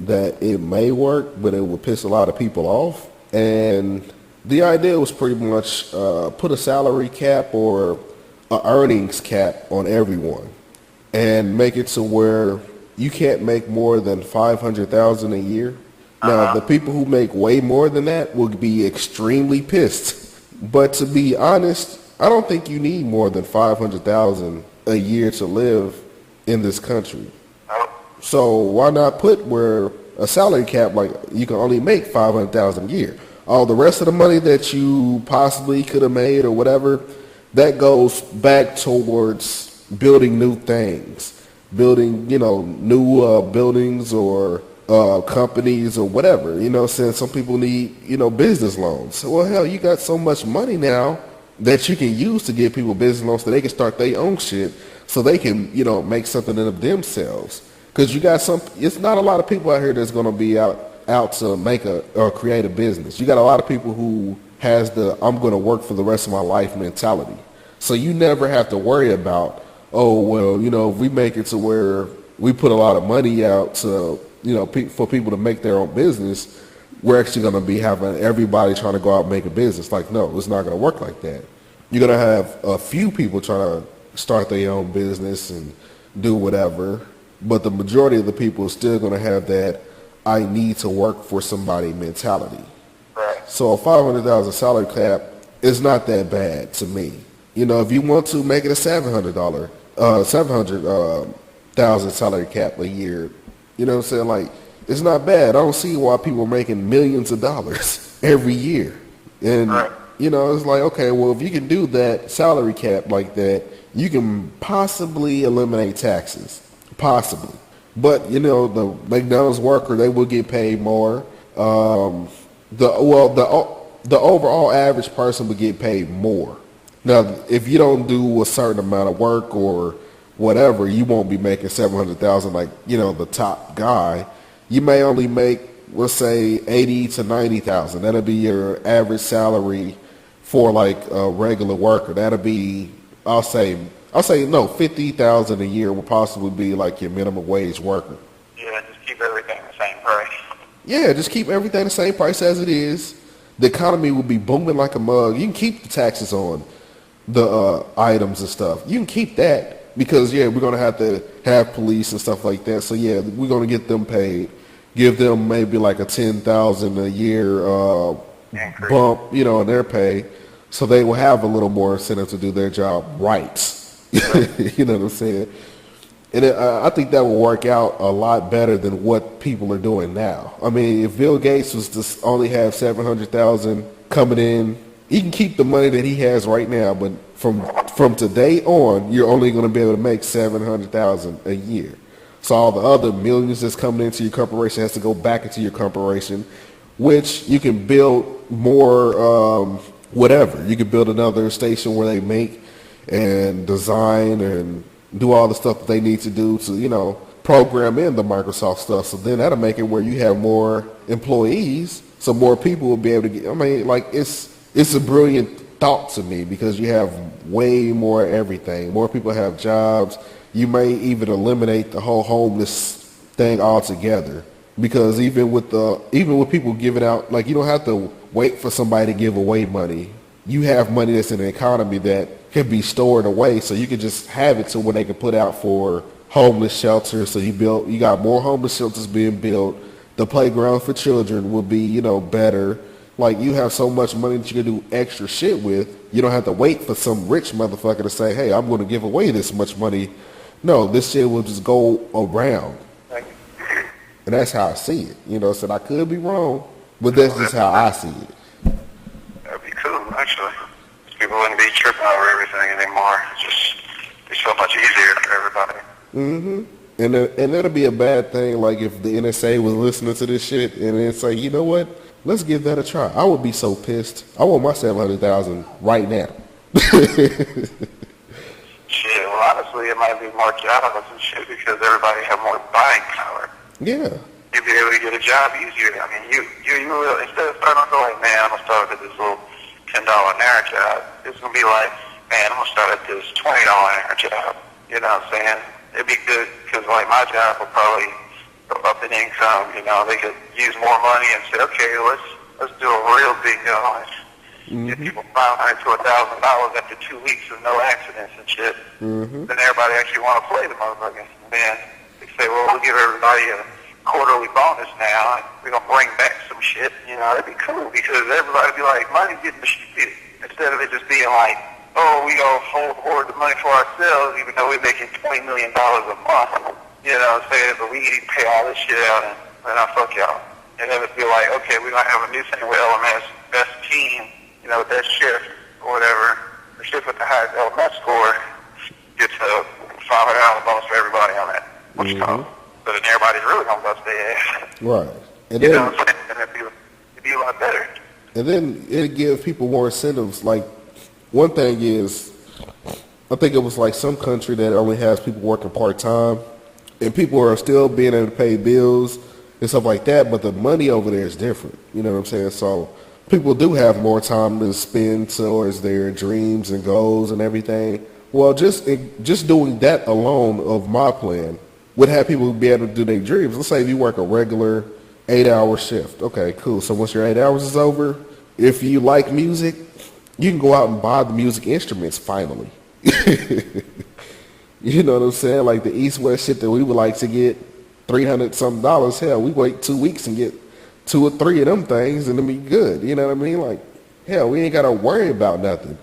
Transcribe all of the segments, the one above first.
that it may work, but it would piss a lot of people off. And the idea was pretty much put a salary cap or a earnings cap on everyone and make it to where you can't make more than 500,000 a year. Now, the people who make way more than that will be extremely pissed. But to be honest, I don't think you need more than 500,000 a year to live in this country. So why not put where a salary cap, like you can only make 500,000 a year. All the rest of the money that you possibly could have made or whatever, that goes back towards building new things, building, new buildings or companies or whatever. Since some people need, business loans. So, well, hell, you got so much money now that you can use to give people business loans so they can start their own shit so they can, make something of themselves. Because you got it's not a lot of people out here that's going to be out to make or create a business. You got a lot of people who has the I'm going to work for the rest of my life mentality. So you never have to worry about, oh, well, if we make it to where we put a lot of money out to, for people to make their own business, we're actually going to be having everybody trying to go out and make a business. Like, no, it's not going to work like that. You're going to have a few people trying to start their own business and do whatever, but the majority of the people are still going to have that I need to work for somebody mentality. Right. So a 500,000 salary cap is not that bad to me. If you want to make it a $700,000 salary cap a year, you know what I'm saying? Like, it's not bad. I don't see why people are making millions of dollars every year. And, right. It's like, okay, well, if you can do that salary cap like that, you can possibly eliminate taxes. Possibly. But, the McDonald's worker, they will get paid more. The overall average person would get paid more. Now, if you don't do a certain amount of work or whatever, you won't be making 700,000 like, the top guy. You may only make, let's say, 80 to 90,000. That'll be your average salary for like a regular worker. That'll be, I'll say no, 50,000 a year will possibly be like your minimum wage worker. Yeah, just keep everything the same price. Yeah, just keep everything the same price as it is. The economy will be booming like a mug. You can keep the taxes on the items and stuff. You can keep that because, we're going to have police and stuff like that. So, we're going to get them paid. Give them maybe like a 10,000 a year bump, in their pay. So they will have a little more incentive to do their job right. You know what I'm saying? And I think that will work out a lot better than what people are doing now. I mean, if Bill Gates was to only have 700,000 coming in, he can keep the money that he has right now, but from today on, you're only going to be able to make 700,000 a year. So all the other millions that's coming into your corporation has to go back into your corporation, which you can build more whatever. You can build another station where they make and design and do all the stuff that they need to do to, program in the Microsoft stuff. So then that'll make it where you have more employees, so more people will be able to get, it's a brilliant thought to me because you have way more everything. More people have jobs. You may even eliminate the whole homeless thing altogether because even with people giving out, like, you don't have to wait for somebody to give away money. You have money that's in the economy that can be stored away, so you can just have it to where they can put out for homeless shelters. So you got more homeless shelters being built. The playground for children will be, better. Like, you have so much money that you can do extra shit with. You don't have to wait for some rich motherfucker to say, hey, I'm going to give away this much money. No, this shit will just go around. And that's how I see it. So I could be wrong, but that's just how I see it. That'd be cool, actually. People wouldn't be tripping over everything anymore. It's so much easier for everybody. Mm-hmm. And that'll be a bad thing, like if the NSA was listening to this shit and then say, you know what, let's give that a try. I would be so pissed. I want my 700,000 right now. Shit, well, honestly, it might be more jobs and shit because everybody have more buying power. Yeah. You'll be able to get a job easier. I mean, you will, instead of starting off like, man, I'm going to start at this little $10 an hour job, it's going to be like, man, I'm going to start at this $20 an hour job. You know what I'm saying? It'd be good because, like, my job will probably up in income. You know, they could use more money and say, okay, let's do a real big deal on it. Get people $500 to $1,000 after 2 weeks of no accidents and shit. Then everybody actually want to play the motherfucker. And then they say, well, we'll give everybody a quarterly bonus now, and we're gonna bring back some shit. You know, that'd be cool because everybody would be like, money's getting distributed instead of it just being like, oh, we gonna hoard the money for ourselves, even though we're making $20 million a month. You know what I'm saying? But we need to pay all this shit out, and I fuck y'all. And then it'd be like, okay, we're gonna have a new thing with LMS, best team. You know, with that shift or whatever, the shift with the highest LMS score gets a $500 bonus for everybody on that. What you call? So then everybody's really gonna bust their ass. Right. And You then, know what I'm saying? And it'd be a lot better. and then it gives people more incentives. Like, one thing is, I think it was like some country that only has people working part-time, and people are still being able to pay bills and stuff like that, but the money over there is different. You know what I'm saying? So people do have more time to spend towards their dreams and goals and everything. Well, just doing that alone of my plan would have people be able to do their dreams. Let's say if you work a regular 8-hour shift. Okay, cool. So once your 8 hours is over, if you like music, you can go out and buy the music instruments finally. You know what I'm saying? Like the East-West shit that we would like to get $300 something. Hell, we wait 2 weeks and get 2 or 3 of them things and it'll be good. You know what I mean? Like, hell, we ain't got to worry about nothing.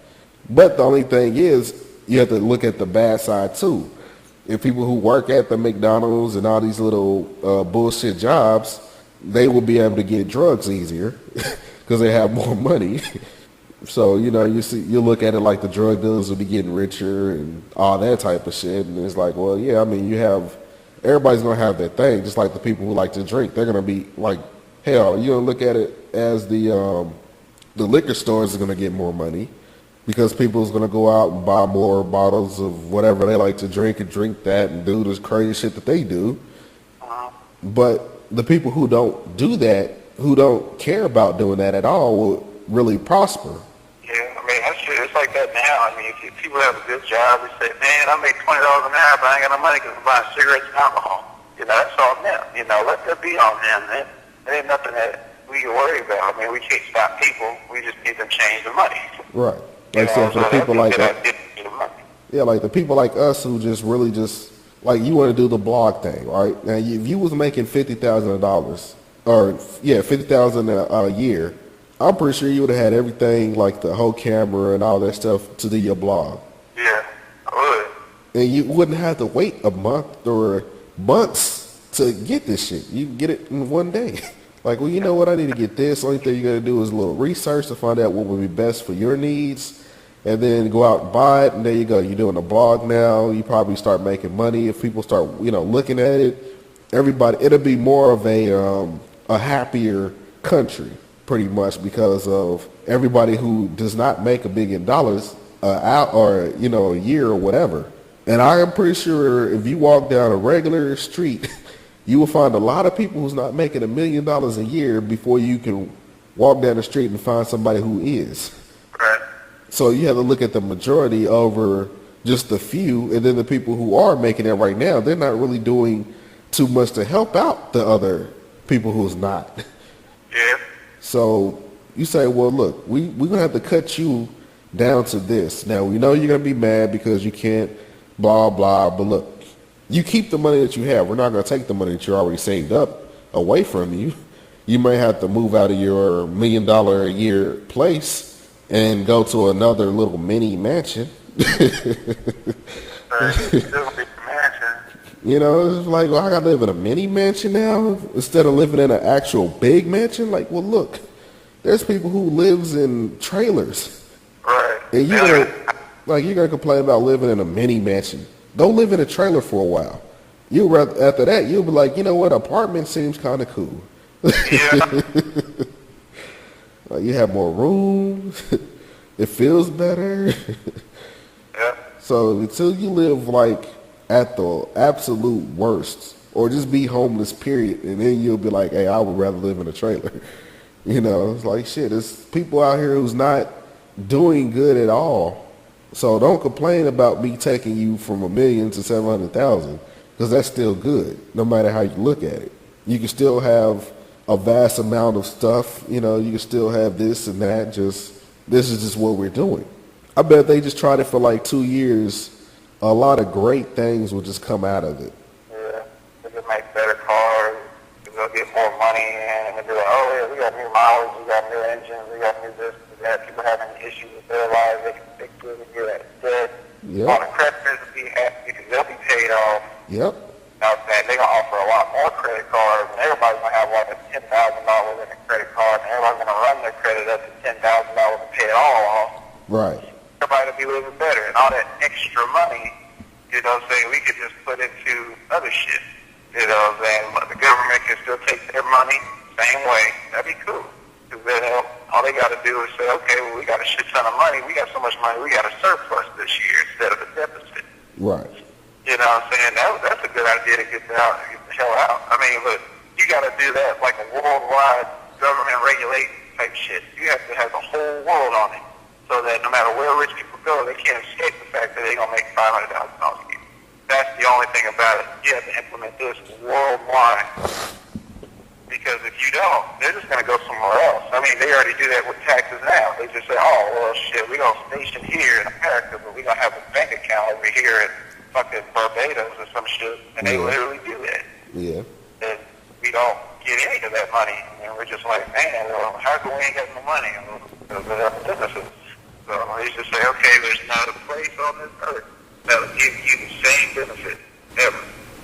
But the only thing is, you have to look at the bad side too. If people who work at the McDonald's and all these little bullshit jobs, they will be able to get drugs easier because they have more money. So, you know, you look at it like the drug dealers will be getting richer and all that type of shit. And it's like, well, yeah, I mean, everybody's going to have their thing, just like the people who like to drink. They're going to be like, hell, you don't look at it as the liquor stores are going to get more money because people's going to go out and buy more bottles of whatever they like to drink and drink that and do this crazy shit that they do. But the people who don't do that, who don't care about doing that at all, will really prosper. Yeah, I mean, that shit, it's like that now. I mean, if people have a good job, they say, man, I make $20 an hour, but I ain't got no money because I'm buying cigarettes and alcohol. You know, that's all them. You know, let that be on them, man. There ain't nothing that we can worry about. I mean, we can't stop people. We just need to change the money. Right. Like I said, for the people like that. Yeah, like the people like us who just really just, like you want to do the blog thing, right? Now, if you was making $50,000, or yeah, $50,000 a year, I'm pretty sure you would have had everything, like the whole camera and all that stuff to do your blog. Yeah, I would. And you wouldn't have to wait a month or months to get this shit. You can get it in one day. Like, well, you know what? I need to get this. Only thing you got to do is a little research to find out what would be best for your needs, and then go out and buy it. And there you go. You're doing a blog now. You probably start making money if people start, looking at it. It'll be more of a happier country, pretty much, because of everybody who does not make $1 billion out or a year or whatever. And I am pretty sure if you walk down a regular street, you will find a lot of people who's not making $1 million a year before you can walk down the street and find somebody who is. Right. So you have to look at the majority over just the few, and then the people who are making it right now, they're not really doing too much to help out the other people who's not. Yeah. So you say, well, look, we're going to have to cut you down to this. Now, we know you're going to be mad because you can't blah, blah, but look, you keep the money that you have. We're not going to take the money that you already saved up away from you. You may have to move out of your $1 million a year place and go to another little mini mansion. It's like, well, I got to live in a mini mansion now instead of living in an actual big mansion. Like, well, look, there's people who lives in trailers. Right. And you're gonna complain about living in a mini mansion. Don't live in a trailer for a while. After that, you'll be like, you know what, apartment seems kind of cool. Yeah. Like, you have more room. It feels better. Yeah. So until you live like at the absolute worst, or just be homeless, period, and then you'll be like, hey, I would rather live in a trailer. It's like, shit, there's people out here who's not doing good at all. So don't complain about me taking you from $1 million to 700,000, because that's still good, no matter how you look at it. You can still have a vast amount of stuff. You know, you can still have this and that. Just this is just what we're doing. I bet they just tried it for like 2 years. A lot of great things will just come out of it. Yeah, they can make better cars. They'll get more money in, and they'll be like, oh yeah, we got new mileage, we got new engines, we got new this, we got people having issues with their lives. They can fix it and get that dead. Yep. All the creditors will be happy because they'll be paid off. Yep. Now, saying they're gonna offer a lot more credit cards, and everybody's gonna have like a $10,000 in a credit card, and everybody's gonna run their credit up to $10,000 and pay it all off. Right. Everybody will be living better, and all that extra money, you know what I'm saying, we could just put into other shit. You know what I'm saying? But the government can still take their money same way. That'd be cool. Because then all they got to do is say, okay, well, we got a shit ton of money. We got so much money, we got a surplus this year instead of a deficit. Right. You know what I'm saying? That's a good idea to get the hell out. I mean, look, you got to do that like a worldwide government regulating type shit. You have to have the whole world on it so that no matter where rich people go, they can't escape the fact that they're going to make $500,000 a year. That's the only thing about it. You have to implement this worldwide. Because if you don't, they're just going to go somewhere else. I mean, they already do that with taxes now. They just say, oh, well, shit, we're going to station here in America, but we're going to have a bank account over here in fucking Barbados or some shit. And they literally do that. Yeah. And we don't get any of that money. And we're just like, man, well, how come we ain't getting the money? Because we have businesses. So they just say, okay, there's not a place on this earth that will give you the same benefit ever.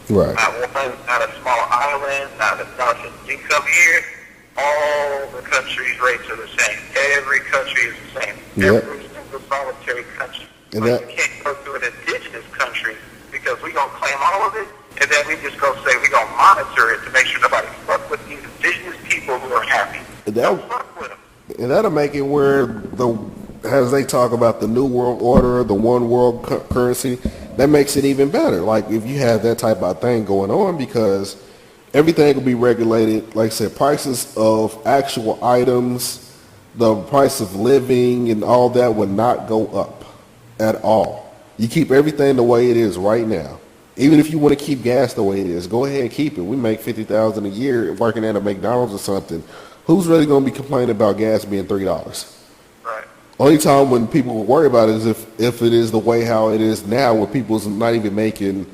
Right. Not one, not a small island, not a nothing. You come here, all the countries' rates are the same. Every country is the same. Yep. Every single solitary country. And But that, you can't go to an indigenous country because we're going to claim all of it, and then we just go say we're going to monitor it to make sure nobody fuck with these indigenous people who are happy. Don't fuck with them. and that'll make it where as they talk about the new world order, the one world currency, that makes it even better. Like if you have that type of thing going on, because everything will be regulated. Like I said, prices of actual items, the price of living and all that would not go up at all. You keep everything the way it is right now. Even if you want to keep gas the way it is, go ahead and keep it. We make $50,000 a year working at a McDonald's or something. Who's really going to be complaining about gas being $3? Right. Only time when people will worry about it is if it is the way how it is now, where people's not even making,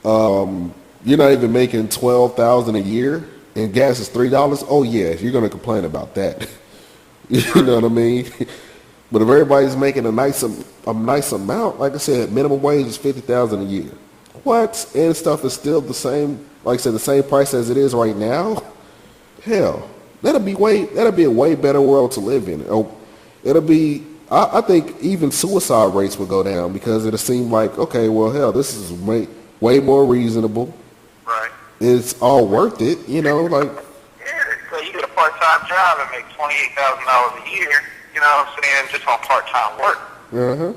you're not even making $12,000 a year, and gas is $3. Oh yeah, you're gonna complain about that. You know what I mean? But if everybody's making a nice amount, like I said, minimum wage is $50,000 a year. What? And stuff is still the same. Like I said, the same price as it is right now. Hell, that'll be a way better world to live in. It'll be. I think even suicide rates will go down because it'll seem like, okay, well, hell, this is way more reasonable. Right. It's all worth it, you know, like. Yeah, so you get a part-time job and make $28,000 a year, you know what I'm saying, just on part-time work. Uh-huh.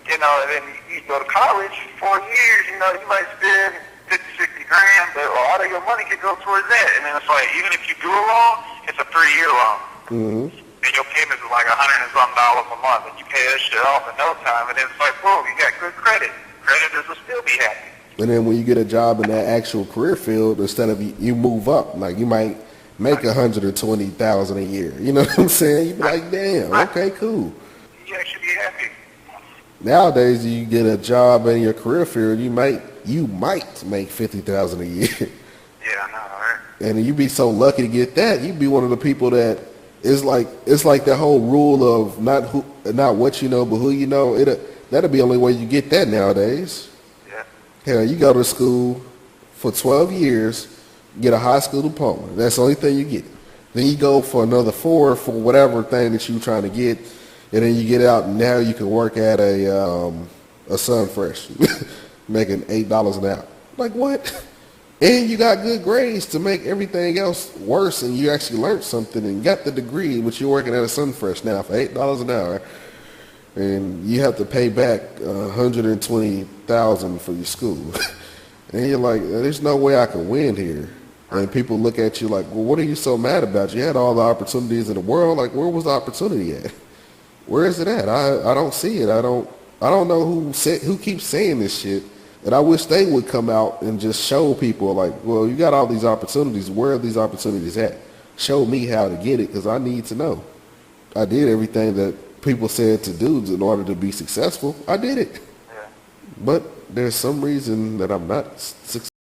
You know, and then you go to college 4 years, you know, you might spend 50, 60 grand, but a lot of your money could go towards that. And then it's like, even if you do a loan, it's a 3-year loan. Mm-hmm. And your payments are like $100 and something a month, and you pay that shit off in no time, and then it's like, boom, you got good credit. Creditors will still be happy. And then when you get a job in that actual career field, instead of you move up, like you might make $120,000 a year. You know what I'm saying? You be like, damn, okay, cool. You actually be happy. Nowadays, you get a job in your career field, you might make $50,000 a year. Yeah, I know, right? And you be so lucky to get that. You'd be one of the people that it's like that whole rule of not what you know, but who you know. That'll be the only way you get that nowadays. Yeah. Hell, you go to school for 12 years, get a high school diploma. That's the only thing you get. Then you go for another 4 for whatever thing that you're trying to get, and then you get out, and now you can work at a Sunfresh, making $8 an hour. Like what? And you got good grades to make everything else worse, and you actually learned something and got the degree, but you're working at a Sunfresh now for $8 an hour, and you have to pay back $120,000 for your school. And you're like, there's no way I can win here. And people look at you like, well, what are you so mad about? You had all the opportunities in the world. Like, where was the opportunity at? Where is it at? I don't see it. I don't know who keeps saying this shit. And I wish they would come out and just show people, like, well, you got all these opportunities. Where are these opportunities at? Show me how to get it, because I need to know. I did everything that people said to do in order to be successful. I did it. Yeah. But there's some reason that I'm not successful.